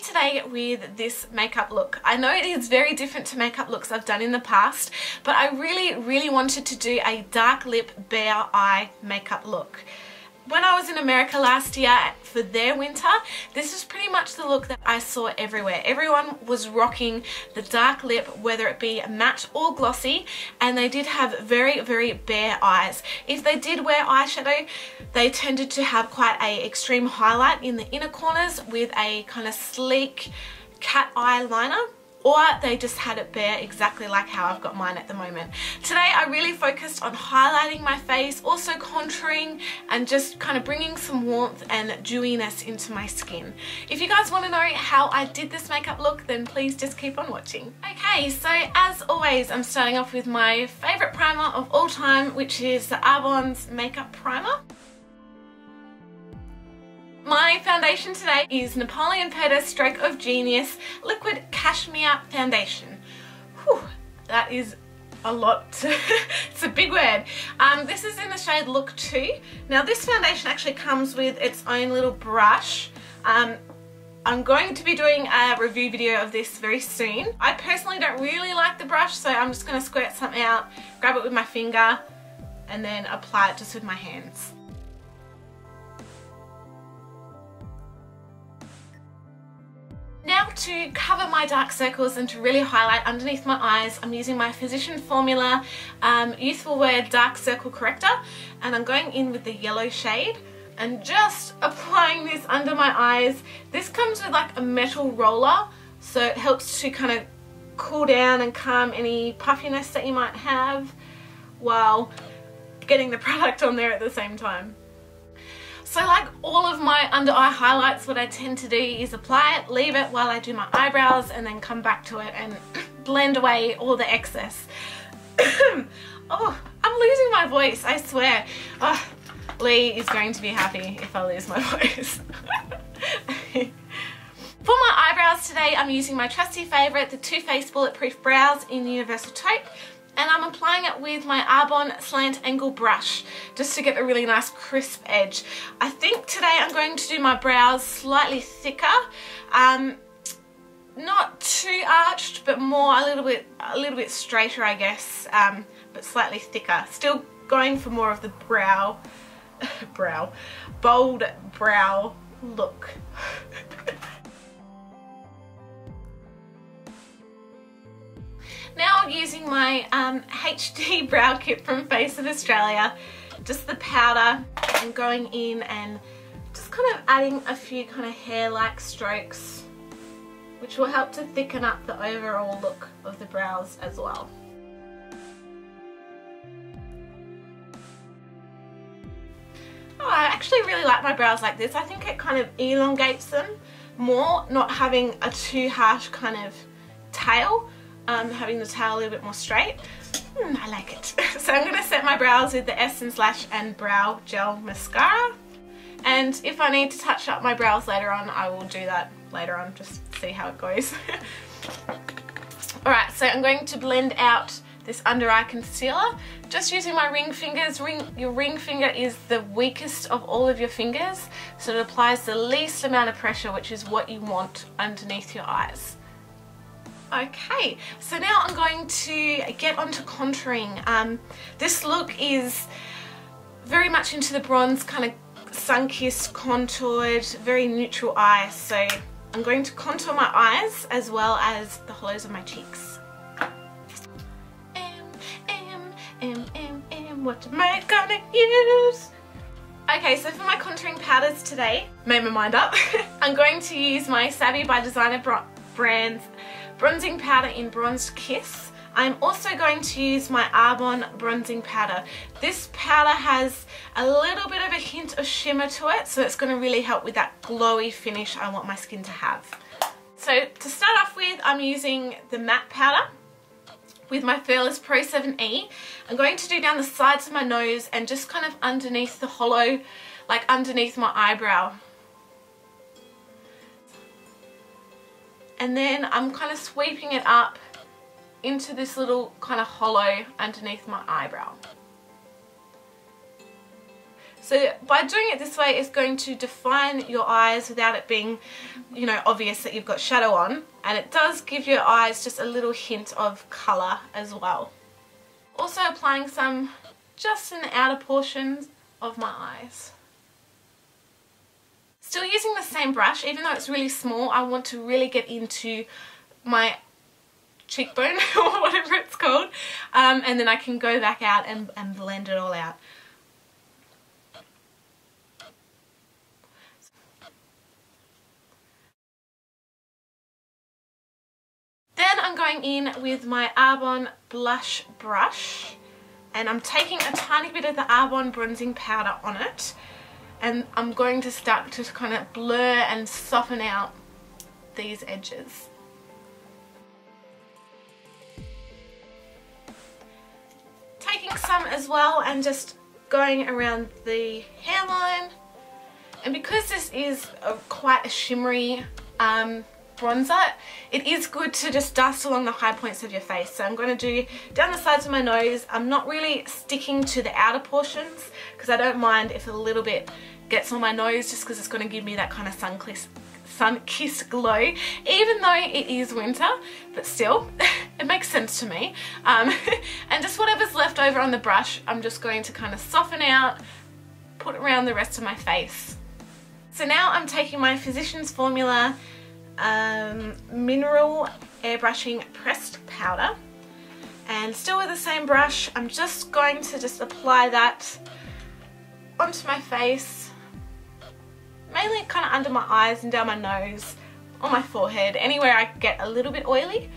today with this makeup look. I know it is very different to makeup looks I've done in the past, but I really wanted to do a dark lip bare eye makeup look. When I was in America last year for their winter, this is pretty much the look that I saw everywhere. Everyone was rocking the dark lip, whether it be matte or glossy, and they did have very bare eyes. If they did wear eyeshadow, they tended to have quite a extreme highlight in the inner corners with a kind of sleek cat eye liner, or they just had it bare exactly like how I've got mine at the moment. Today I really focused on highlighting my face, also contouring and just kind of bringing some warmth and dewiness into my skin. If you guys want to know how I did this makeup look, then please just keep on watching. Okay, so as always I'm starting off with my favourite primer of all time, which is the Arbonne's Makeup Primer. My foundation today is Napoleon Peta Stroke of Genius Liquid Cashmere Foundation. Whew, that is a lot. It's a big word. This is in the shade Look 2. Now this foundation actually comes with its own little brush. I'm going to be doing a review video of this very soon. I personally don't really like the brush, so I'm just going to squirt some out, grab it with my finger, and then apply it just with my hands. Now to cover my dark circles and to really highlight underneath my eyes, I'm using my Physician Formula Youthful Wear Dark Circle Corrector, and I'm going in with the yellow shade and just applying this under my eyes. This comes with like a metal roller, so it helps to kind of cool down and calm any puffiness that you might have while getting the product on there at the same time. So like all of my under eye highlights, what I tend to do is apply it, leave it while I do my eyebrows, and then come back to it and blend away all the excess. Oh, I'm losing my voice, I swear. Oh, Lee is going to be happy if I lose my voice. For my eyebrows today, I'm using my trusty favourite, the Too Faced Bulletproof Brows in Universal Taupe. And I'm applying it with my Arbonne Slant Angle brush just to get a really nice crisp edge. I think today I'm going to do my brows slightly thicker, not too arched, but more a little bit straighter, I guess, but slightly thicker. Still going for more of the bold brow look. Now using my HD brow kit from Face of Australia, just the powder, and going in and just kind of adding a few kind of hair-like strokes, which will help to thicken up the overall look of the brows as well. Oh, I actually really like my brows like this. I think it kind of elongates them more, not having a too harsh kind of tail. Having the tail a little bit more straight. I like it. So I'm going to set my brows with the Essence Lash and Brow Gel Mascara. And if I need to touch up my brows later on, I will do that later on, just see how it goes. Alright, so I'm going to blend out this under eye concealer. Just using my ring fingers. Your ring finger is the weakest of all of your fingers, so it applies the least amount of pressure, which is what you want underneath your eyes. Okay, so now I'm going to get onto contouring. This look is very much into the bronze, kind of sun-kissed, contoured, very neutral eye. So I'm going to contour my eyes as well as the hollows of my cheeks. What am I gonna use? Okay, so for my contouring powders today, made my mind up. I'm going to use my Savvy by Designer brand's bronzing powder in Bronzed Kiss. I'm also going to use my Arbonne bronzing powder. This powder has a little bit of a hint of shimmer to it, so it's going to really help with that glowy finish I want my skin to have. So to start off with, I'm using the matte powder with my Fearless Pro 7E. I'm going to do down the sides of my nose and just kind of underneath the hollow, like underneath my eyebrow. And then I'm kind of sweeping it up into this little kind of hollow underneath my eyebrow. So by doing it this way, it's going to define your eyes without it being, you know, obvious that you've got shadow on. And it does give your eyes just a little hint of colour as well. Also applying some just in the outer portions of my eyes. Still using the same brush, even though it's really small, I want to really get into my cheekbone or whatever it's called. And then I can go back out and blend it all out. Then I'm going in with my Arbonne blush brush, and I'm taking a tiny bit of the Arbonne bronzing powder on it, and I'm going to start to kind of blur and soften out these edges. Taking some as well and just going around the hairline, and because this is quite a shimmery bronzer, it is good to just dust along the high points of your face. So I'm going to do down the sides of my nose. I'm not really sticking to the outer portions because I don't mind if a little bit gets on my nose, just because it's going to give me that kind of sun-kissed glow, even though it is winter, but still it makes sense to me. And just whatever's left over on the brush, I'm just going to kind of soften out, put around the rest of my face. So now I'm taking my Physicians Formula mineral airbrushing pressed powder, and still with the same brush, I'm just going to just apply that onto my face, mainly kind of under my eyes and down my nose, on my forehead, anywhere I get a little bit oily.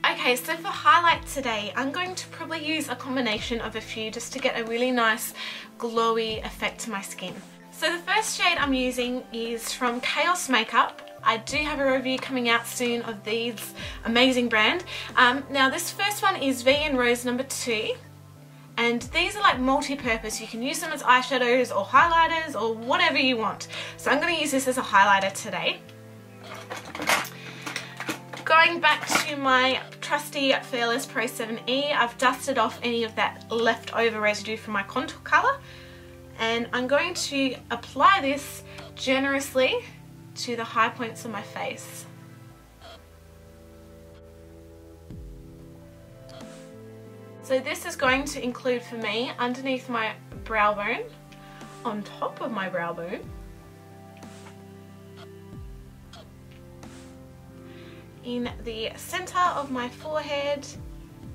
Okay, so for highlight today, I'm going to probably use a combination of a few just to get a really nice glowy effect to my skin. So the first shade I'm using is from Chaos Makeup. I do have a review coming out soon of these amazing brand. Now this first one is V in Rose number 2, and these are like multi-purpose. You can use them as eyeshadows or highlighters or whatever you want. So I'm going to use this as a highlighter today. Going back to my trusty Fearless Pro 7E, I've dusted off any of that leftover residue from my contour colour, and I'm going to apply this generously to the high points of my face. So this is going to include for me underneath my brow bone, on top of my brow bone, in the centre of my forehead,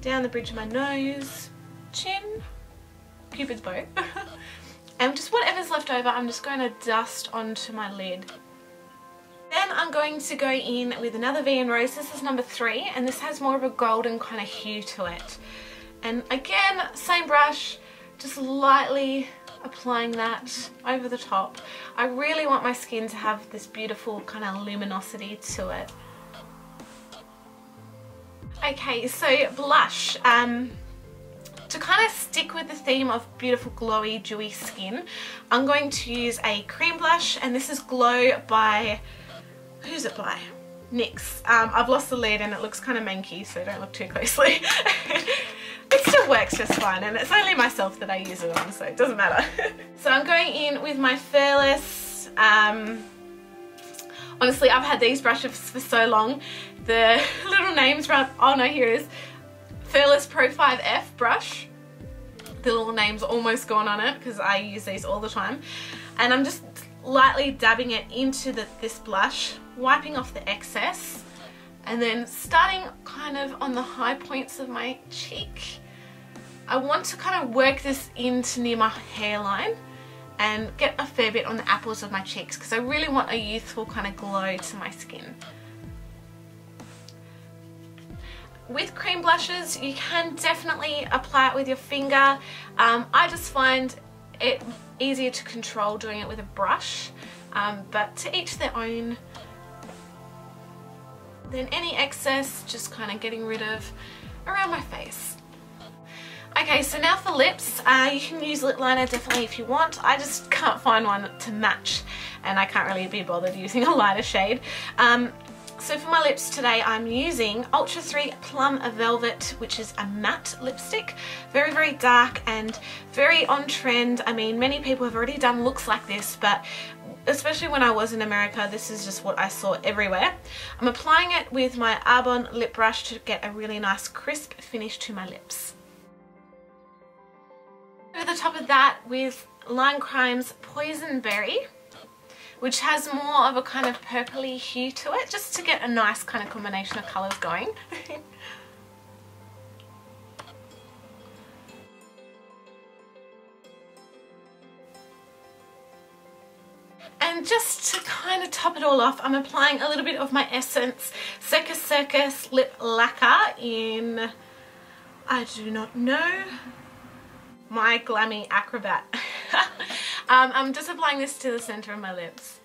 down the bridge of my nose, chin, Cupid's bow, and just whatever's left over I'm just going to dust onto my lid. Then I'm going to go in with another V in Rose. This is number 3, and this has more of a golden kind of hue to it. And again, same brush, just lightly applying that over the top. I really want my skin to have this beautiful kind of luminosity to it. Okay, so blush. To kind of stick with the theme of beautiful glowy dewy skin, I'm going to use a cream blush, and this is Glow by, who's it by? NYX. I've lost the lid and it looks kind of manky, so don't look too closely. It still works just fine, and it's only myself that I use it on, so it doesn't matter. So I'm going in with my Fearless. Honestly, I've had these brushes for so long. The little names run, oh no, here it is. Fearless Pro 5F brush. The little name's almost gone on it because I use these all the time. And I'm just lightly dabbing it into this blush, wiping off the excess, and then starting kind of on the high points of my cheek. I want to kind of work this into near my hairline and get a fair bit on the apples of my cheeks because I really want a youthful kind of glow to my skin. With cream blushes, you can definitely apply it with your finger. I just find it easier to control doing it with a brush, but to each their own. Then any excess, just kind of getting rid of around my face. Okay, so now for lips, you can use lip liner definitely if you want. I just can't find one to match, and I can't really be bothered using a lighter shade. So for my lips today, I'm using Ultra 3 Plum Velvet, which is a matte lipstick. Very, very dark and very on trend. I mean, many people have already done looks like this, but especially when I was in America, this is just what I saw everywhere. I'm applying it with my Arbonne lip brush to get a really nice crisp finish to my lips. Over the top of that with Line Crime's Poison Berry, which has more of a kind of purpley hue to it, just to get a nice kind of combination of colours going. And just to kind of top it all off, I'm applying a little bit of my Essence Circus Circus Lip Lacquer in, I do not know, My Glammy Acrobat. I'm just applying this to the centre of my lips.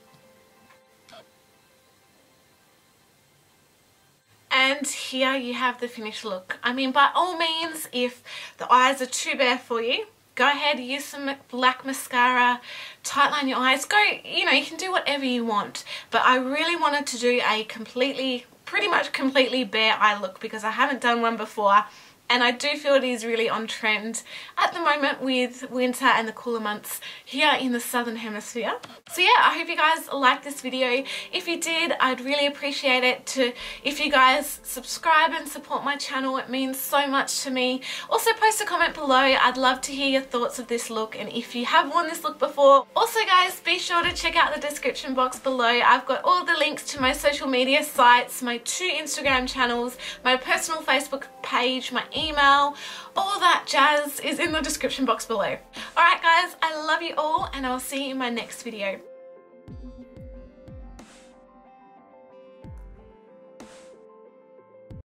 And here you have the finished look. I mean, by all means, if the eyes are too bare for you, go ahead, use some black mascara, tightline your eyes, go, you know, you can do whatever you want. But I really wanted to do a pretty much completely bare eye look because I haven't done one before. And I do feel it is really on trend at the moment with winter and the cooler months here in the southern hemisphere. So yeah, I hope you guys liked this video. If you did, I'd really appreciate it if you guys subscribe and support my channel. It means so much to me. Also post a comment below. I'd love to hear your thoughts of this look and if you have worn this look before. Also guys, be sure to check out the description box below. I've got all the links to my social media sites, my 2 Instagram channels, my personal Facebook page, my email, all that jazz is in the description box below. Alright guys, I love you all and I'll see you in my next video.